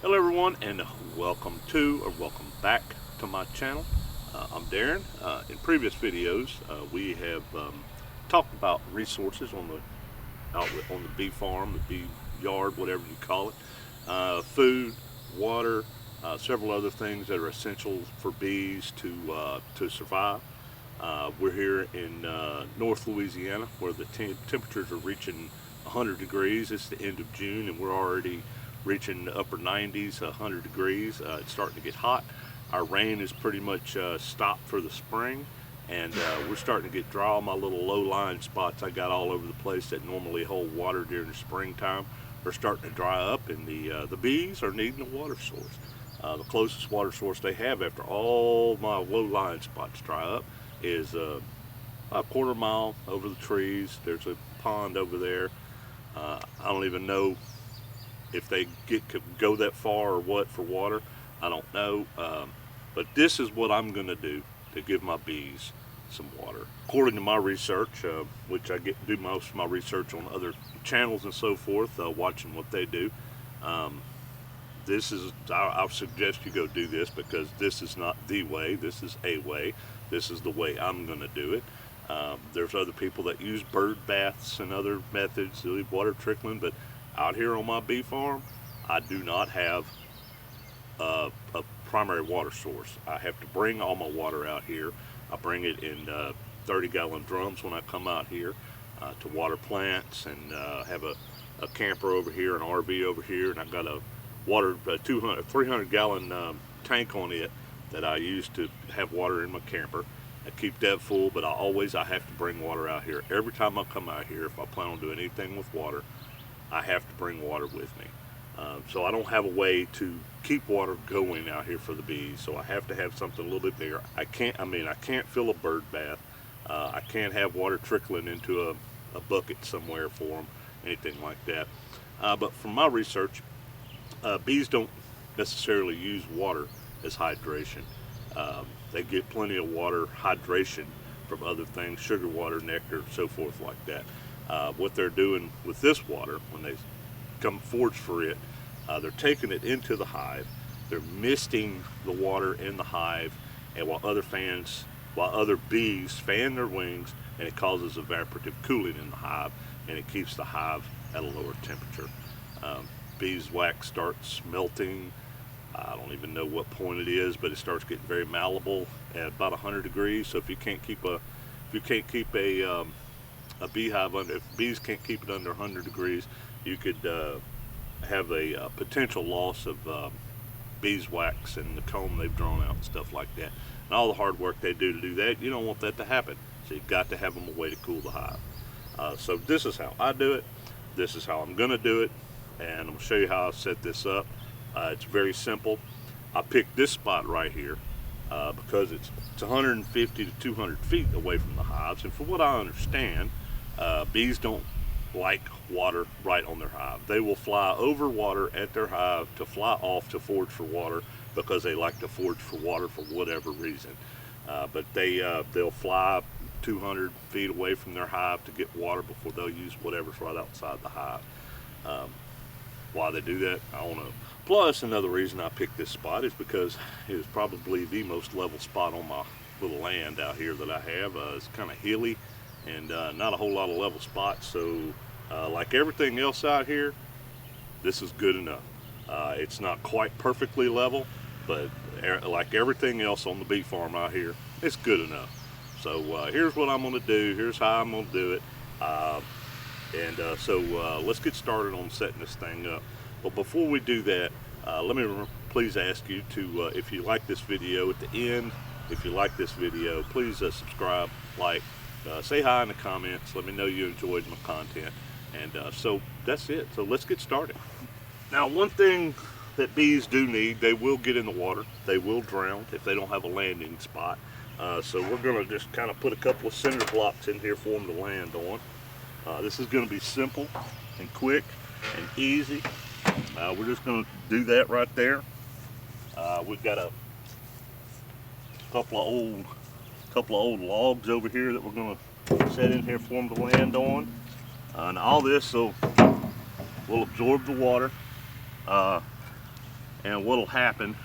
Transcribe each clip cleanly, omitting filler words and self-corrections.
Hello everyone, and welcome to or welcome back to my channel. I'm Darren. In previous videos we have talked about resources on the bee farm, the bee yard, whatever you call it. Food, water, several other things that are essential for bees to survive. We're here in North Louisiana where the temperatures are reaching 100 degrees. It's the end of June and we're already reaching the upper 90s, 100 degrees. It's starting to get hot. Our rain is pretty much stopped for the spring, and we're starting to get dry. All my little low-lying spots I got all over the place that normally hold water during the springtime are starting to dry up, and the bees are needing a water source. The closest water source they have after all my low-lying spots dry up is a quarter mile over the trees. There's a pond over there. I don't even know if they could go that far or what for water. I don't know, but this is what I'm going to do to give my bees some water. According to my research, which I do most of my research on other channels and so forth, watching what they do. I'll suggest you go do this because this is not the way. This is a way. This is the way I'm going to do it. There's other people that use bird baths and other methods to leave water trickling, but out here on my bee farm, I do not have a primary water source. I have to bring all my water out here. I bring it in 30-gallon drums when I come out here to water plants, and have a camper over here, an RV over here, and I've got a 300-gallon tank on it that I use to have water in my camper. I keep that full, but I have to bring water out here. Every time I come out here, if I plan on doing anything with water, I have to bring water with me. So I don't have a way to keep water going out here for the bees, so I have to have something a little bit bigger. I can't fill a bird bath. I can't have water trickling into a bucket somewhere for them, anything like that. But from my research, bees don't necessarily use water as hydration. They get plenty of water hydration from other things, sugar water, nectar, so forth like that. What they're doing with this water, when they come forage for it, they're taking it into the hive. They're misting the water in the hive, and while other bees fan their wings, and it causes evaporative cooling in the hive, and it keeps the hive at a lower temperature. Beeswax starts melting. I don't even know what point it is, but it starts getting very malleable at about 100 degrees. So if you can't keep a beehive under, if bees can't keep it under 100 degrees, you could have a potential loss of beeswax and the comb they've drawn out and stuff like that. And all the hard work they do to do that, you don't want that to happen. So you've got to have them a way to cool the hive. So this is how I do it. This is how I'm going to do it. And I'm going to show you how I set this up. It's very simple. I picked this spot right here because it's 150 to 200 feet away from the hives. And from what I understand, bees don't like water right on their hive. They will fly over water at their hive to fly off to forage for water because they like to forage for water for whatever reason. But they'll fly 200 feet away from their hive to get water before they'll use whatever's right outside the hive. Why they do that, I don't know. Plus, another reason I picked this spot is because it is probably the most level spot on my little land out here that I have. It's kind of hilly and not a whole lot of level spots, so like everything else out here, this is good enough. It's not quite perfectly level, but like everything else on the bee farm out here, it's good enough. So here's what I'm going to do. Here's how I'm going to do it. So let's get started on setting this thing up. But before we do that, let me please ask you to, if you like this video at the end, if you like this video, please subscribe, like, say hi in the comments. Let me know you enjoyed my content. And so that's it. So let's get started. Now, one thing that bees do need, they will get in the water. They will drown if they don't have a landing spot. So we're going to just kind of put a couple of cinder blocks in here for them to land on. This is going to be simple and quick and easy. We're just going to do that right there. We've got a couple of old logs over here that we're going to set in here for them to land on. And all this will absorb the water and what'll happen,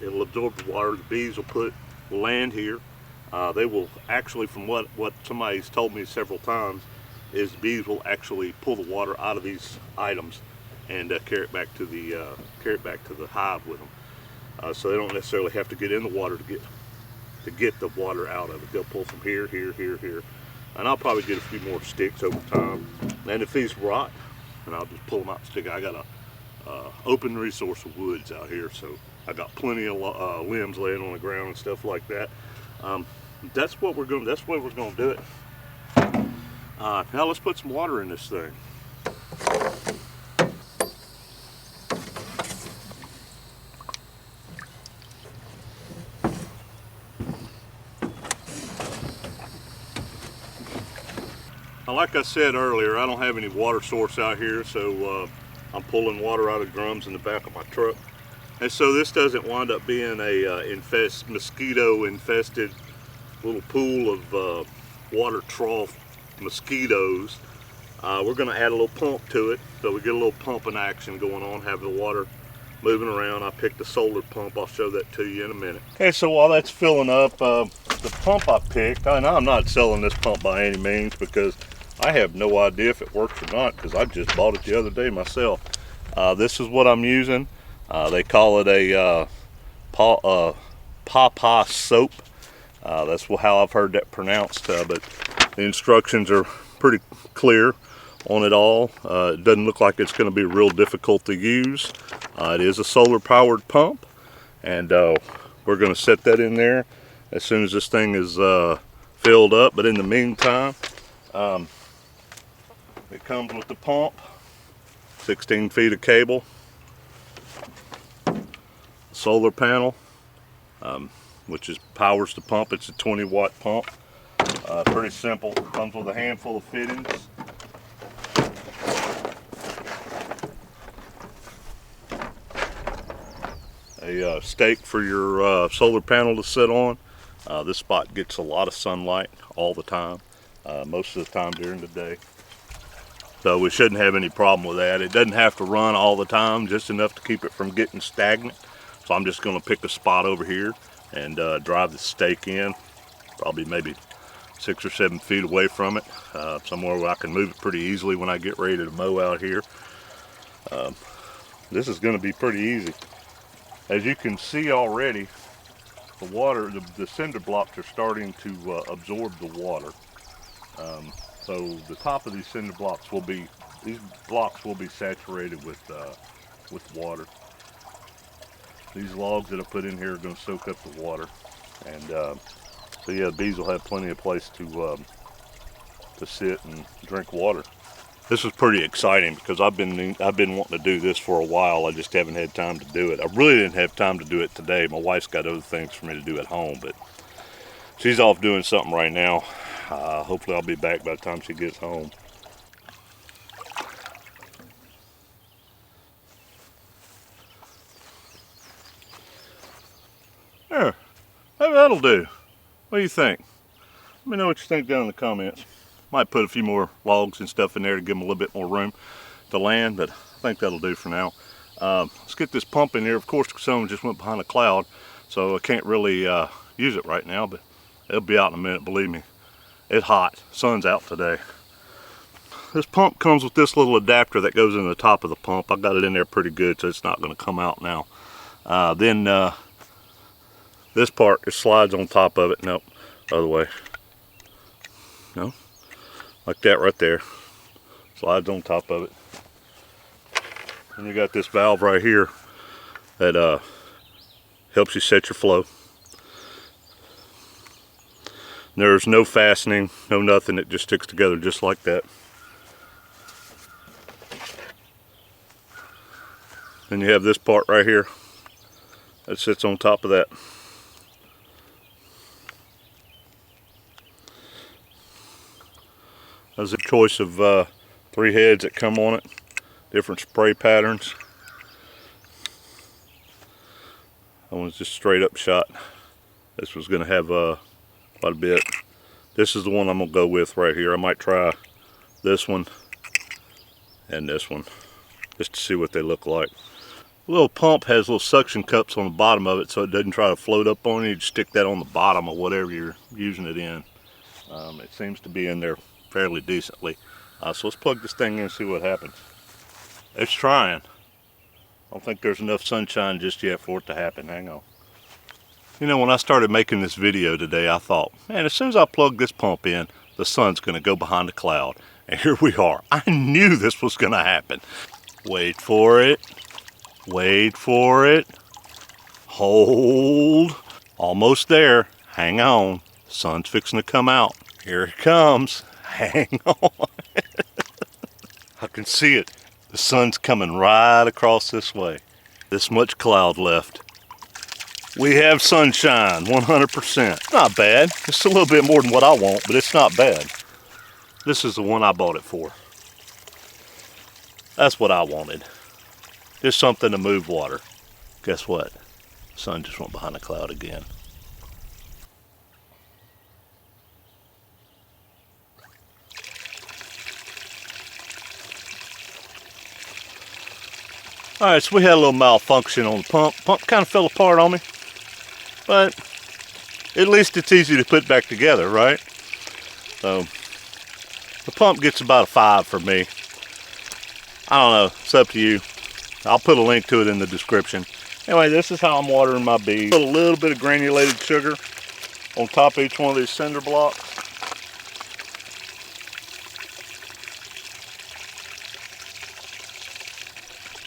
it'll absorb the water. The bees will land here. They will actually, from what somebody's told me several times, is the bees will actually pull the water out of these items and carry it back to the hive with them. So they don't necessarily have to get in the water to get the water out of it. They'll pull from here, here, here, here, and I'll probably get a few more sticks over time. And if these rot, and I'll just pull them out the stick. I got a open resource of woods out here, so I got plenty of limbs laying on the ground and stuff like that. That's what we're going. That's the way we're going to do it. Now let's put some water in this thing. Like I said earlier, I don't have any water source out here, so I'm pulling water out of drums in the back of my truck. And so this doesn't wind up being a mosquito-infested little pool of water trough mosquitoes. We're going to add a little pump to it, so we get a little pumping action going on, have the water moving around. I picked a solar pump. I'll show that to you in a minute. Okay, so while that's filling up, the pump I picked, and I'm not selling this pump by any means because I have no idea if it works or not, because I just bought it the other day myself. This is what I'm using. They call it a PoPo soap. That's how I've heard that pronounced, but the instructions are pretty clear on it all. It doesn't look like it's going to be real difficult to use. It is a solar powered pump, and we're going to set that in there as soon as this thing is filled up. But in the meantime, it comes with the pump, 16 feet of cable, solar panel, which powers the pump. It's a 20-watt pump. Pretty simple. Comes with a handful of fittings. A stake for your solar panel to sit on. This spot gets a lot of sunlight all the time, most of the time during the day. So we shouldn't have any problem with that. It doesn't have to run all the time, just enough to keep it from getting stagnant. So I'm just going to pick a spot over here and drive the stake in, probably maybe 6 or 7 feet away from it, somewhere where I can move it pretty easily when I get ready to mow out here. This is going to be pretty easy. As you can see already, the water, the cinder blocks are starting to absorb the water. So the top of these cinder blocks will be saturated with water. These logs that I put in here are going to soak up the water, and so yeah, the bees will have plenty of place to sit and drink water. This is pretty exciting because I've been wanting to do this for a while. I just haven't had time to do it. I really didn't have time to do it today. My wife's got other things for me to do at home, but she's off doing something right now. Hopefully I'll be back by the time she gets home. There, maybe that'll do. What do you think? Let me know what you think down in the comments. Might put a few more logs and stuff in there to give them a little bit more room to land, but I think that'll do for now. Let's get this pump in here. Of course, the sun just went behind a cloud, so I can't really use it right now, but it'll be out in a minute, believe me. It's hot. Sun's out today. This pump comes with this little adapter that goes in the top of the pump. I got it in there pretty good, so it's not going to come out now. Then this part just slides on top of it. Nope, other way. No, like that right there. Slides on top of it. And you got this valve right here that helps you set your flow. There's no fastening, no nothing. It just sticks together just like that. Then you have this part right here that sits on top of that. There's a choice of 3 heads that come on it, different spray patterns. That one's just straight up shot. This was going to have quite a bit. This is the one I'm going to go with right here. I might try this one and this one just to see what they look like. little pump has little suction cups on the bottom of it so it doesn't try to float up on you. You just stick that on the bottom of whatever you're using it in. It seems to be in there fairly decently. So let's plug this thing in and see what happens. It's trying. I don't think there's enough sunshine just yet for it to happen. Hang on. You know, when I started making this video today, I thought, man, as soon as I plug this pump in, the sun's going to go behind the cloud. And here we are. I knew this was going to happen. Wait for it. Wait for it. Hold. Almost there. Hang on. The sun's fixing to come out. Here it comes. Hang on. I can see it. The sun's coming right across this way. This much cloud left. We have sunshine, 100%. Not bad. It's a little bit more than what I want, but it's not bad. This is the one I bought it for. That's what I wanted. Just something to move water. Guess what? The sun just went behind the cloud again. Alright, so we had a little malfunction on the pump. Pump kind of fell apart on me. But at least it's easy to put back together, right? So the pump gets about a 5 for me. I don't know, it's up to you. I'll put a link to it in the description. Anyway, this is how I'm watering my bees. Put a little bit of granulated sugar on top of each one of these cinder blocks.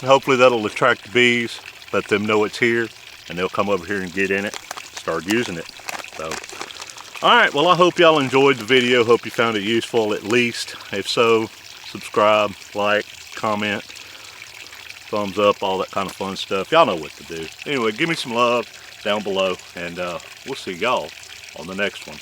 And hopefully that'll attract the bees, let them know it's here, and they'll come over here and get in it, start using it. So, alright, well I hope y'all enjoyed the video. Hope you found it useful at least. If so, subscribe, like, comment, thumbs up, all that kind of fun stuff. Y'all know what to do. Anyway, give me some love down below, and we'll see y'all on the next one.